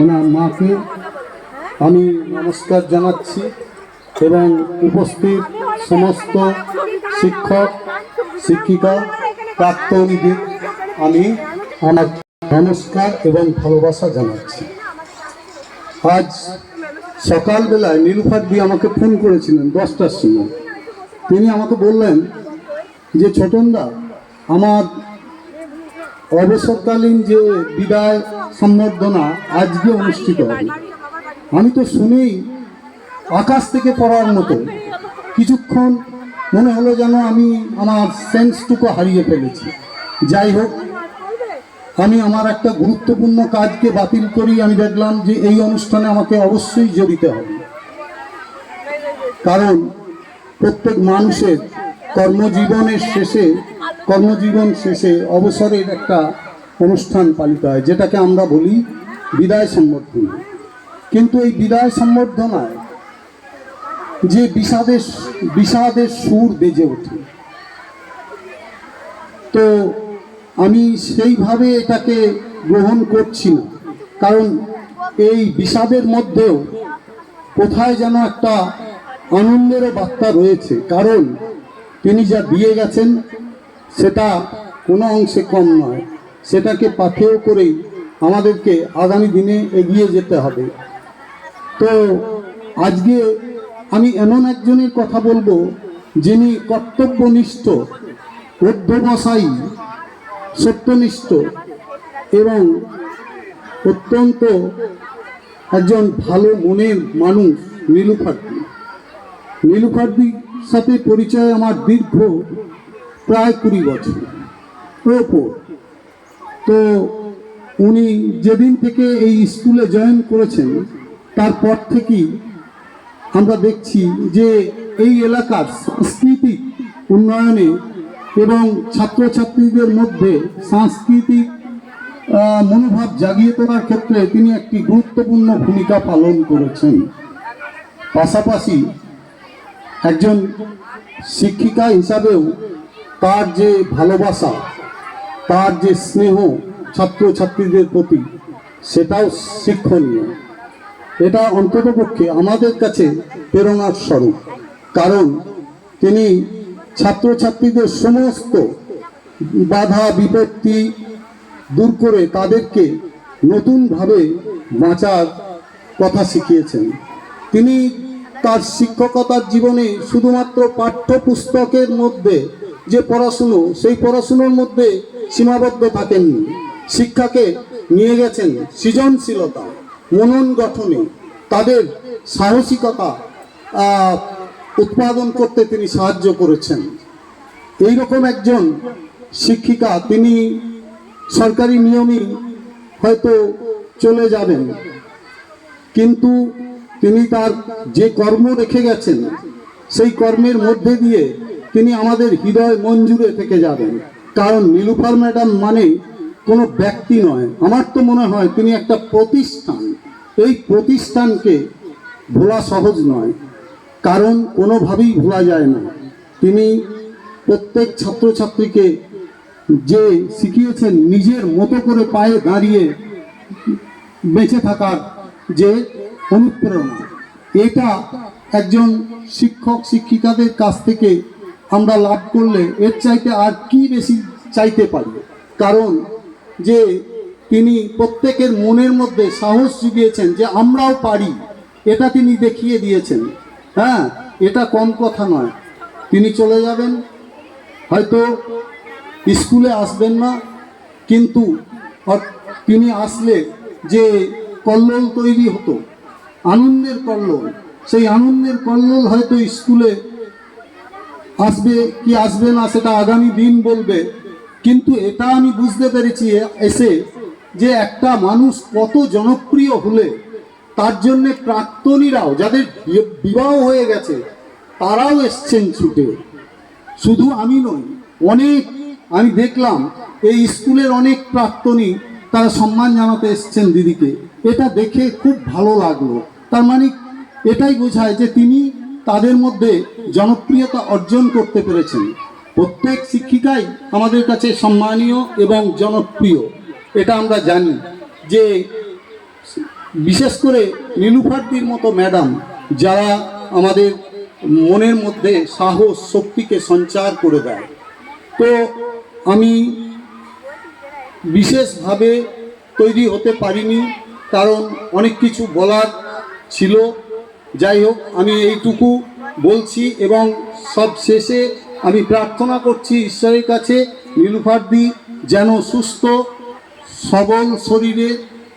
ওনার মাকে আমি নমস্কার জানাচ্ছি এবং উপস্থিত সমস্ত শিক্ষক শিক্ষিকা প্রাক্তনীদের আমি আমার নমস্কার এবং ভালোবাসা জানাচ্ছি। আজ সকালবেলায় নীলুফার দি আমাকে ফোন করেছিলেন 10টার সময়। তিনি আমাকে বললেন যে ছোটনদা, আমার অবসরকালীন যে বিদায় সম্বর্ধনা আজকে অনুষ্ঠিত হবে। আমি তো শুনেই আকাশ থেকে পড়ার মতো কিছুক্ষণ মনে হলো যেন আমি আমার সেন্সটুকু হারিয়ে ফেলেছি। যাই হোক, আমি আমার একটা গুরুত্বপূর্ণ কাজকে বাতিল করি। আমি দেখলাম যে এই অনুষ্ঠানে আমাকে অবশ্যই জড়িত হবে, কারণ প্রত্যেক মানুষের কর্মজীবন শেষে অবসরের একটা অনুষ্ঠান পালিত হয়, যেটাকে আমরা বলি বিদায় সম্বর্ধনা। কিন্তু এই বিদায় সম্বর্ধনায় যে বিষাদের সুর বেজে ওঠে, তো আমি সেইভাবে এটাকে গ্রহণ করছি না। কারণ এই বিষাদের মধ্যেও কোথায় যেন একটা আনন্দেরও বার্তা রয়েছে। কারণ তিনি যা দিয়ে গেছেন সেটা কোনো অংশে কম নয়। সেটাকে পাথেয় করেই আমাদেরকে আগামী দিনে এগিয়ে যেতে হবে। তো আজকে আমি এমন একজনের কথা বলবো যিনি কর্তব্যনিষ্ঠ, অধ্যবসায়ী, সত্যনিষ্ঠ এবং অত্যন্ত একজন ভালো মনের মানুষ, নীলুফার দির সাথে পরিচয় আমার দীর্ঘ প্রায় 20 বছর ওপর। তো উনি যেদিন থেকে এই স্কুলে জয়েন করেছেন তারপর থেকেই আমরা দেখছি যে এই এলাকার সাংস্কৃতিক উন্নয়নে এবং ছাত্রছাত্রীদের মধ্যে সাংস্কৃতিক মনোভাব জাগিয়ে তোলার ক্ষেত্রে তিনি একটি গুরুত্বপূর্ণ ভূমিকা পালন করেছেন। পাশাপাশি একজন শিক্ষিকা হিসাবেও তার যে ভালোবাসা, তার যে স্নেহ ছাত্রছাত্রীদের প্রতি, সেটাও শিক্ষণীয়। এটা অন্ততপক্ষে আমাদের কাছে প্রেরণার স্বরূপ। কারণ তিনি ছাত্রছাত্রীদের সমস্ত বাধা বিপত্তি দূর করে তাদেরকে নতুনভাবে বাঁচার কথা শিখিয়েছেন। তিনি তার শিক্ষকতার জীবনে শুধুমাত্র পাঠ্যপুস্তকের মধ্যে যে পড়াশুনো, সেই পড়াশুনোর মধ্যে সীমাবদ্ধ থাকেননি। শিক্ষাকে নিয়ে গেছেন সৃজনশীলতা, মনন গঠনে, তাদের সাহসিকতা উৎপাদন করতে তিনি সাহায্য করেছেন। এইরকম একজন শিক্ষিকা, তিনি সরকারি নিয়মে হয়তো চলে যাবেন, কিন্তু তিনি তার যে কর্ম রেখে গেছেন সেই কর্মের মধ্যে দিয়ে তিনি আমাদের হৃদয় মন জুড়ে থেকে যাবেন। কারণ নীলুফার ম্যাডাম মানে কোনো ব্যক্তি নয়, আমার তো মনে হয় তিনি একটা প্রতিষ্ঠান। এই প্রতিষ্ঠানকে ভোলা সহজ নয়, কারণ কোনোভাবেই ভোলা যায় না। তিনি প্রত্যেক ছাত্রছাত্রীকে যে শিখিয়েছেন নিজের মতো করে পায়ে দাঁড়িয়ে বেঁচে থাকার যে অনুপ্রেরণা, এটা একজন শিক্ষক শিক্ষিকাদের কাছ থেকে আমরা লাভ করলে এর চাইতে আর কি বেশি চাইতে পারি। কারণ যে তিনি প্রত্যেকের মনের মধ্যে সাহস জুগিয়েছেন যে আমরাও পারি, এটা তিনি দেখিয়ে দিয়েছেন। হ্যাঁ, এটা কম কথা নয়। তিনি চলে যাবেন, হয়তো স্কুলে আসবেন না, কিন্তু তিনি আসলে যে কল্লোল তৈরি হতো, আনন্দের কল্লোল, সেই আনন্দের কল্লোল হয়তো স্কুলে আসবে কি আসবে না সেটা আগামী দিন বলবে। কিন্তু এটা আমি বুঝতে পেরেছি এসে যে একটা মানুষ কত জনপ্রিয় হলে তার জন্য প্রাক্তনীরাও, যাদের বিবাহ হয়ে গেছে, তারাও এসছেন ছুটে। শুধু আমি নই, অনেক আমি দেখলাম এই স্কুলের অনেক প্রাক্তনী তারা সম্মান জানাতে এসছেন দিদিকে। এটা দেখে খুব ভালো লাগলো। তার মানে এটাই বোঝায় যে তিনি তাদের মধ্যে জনপ্রিয়তা অর্জন করতে পেরেছেন। প্রত্যেক শিক্ষিকাই আমাদের কাছে সম্মানীয় এবং জনপ্রিয়, এটা আমরা জানি। যে বিশেষ করে নীলুফারদির মতো ম্যাডাম, যারা আমাদের মনের মধ্যে সাহস শক্তিকে সঞ্চার করে দেয়। তো আমি বিশেষভাবে তৈরি হতে পারিনি, কারণ অনেক কিছু বলার ছিল। যাই হোক, আমি এইটুকু বলছি এবং সব শেষে আমি প্রার্থনা করছি ঈশ্বরের কাছে নীলুফারদি যেন সুস্থ সবল শরীরে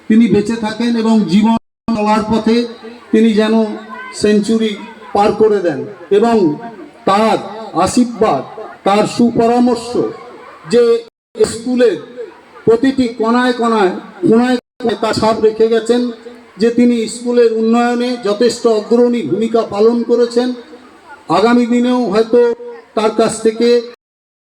তিনি বেঁচে থাকেন এবং জীবন চলার পথে তিনি যেন সেঞ্চুরি পার করে দেন, এবং তার আশীর্বাদ, তার সুপরামর্শ যে স্কুলের প্রতিটি কোনায় কোনায় কোনায় কোনায় তা ছাপ রেখে গেছেন, যে তিনি স্কুলের উন্নয়নে যথেষ্ট অগ্রণী ভূমিকা পালন করেছেন। আগামী দিনেও হয়তো তার কাছ থেকে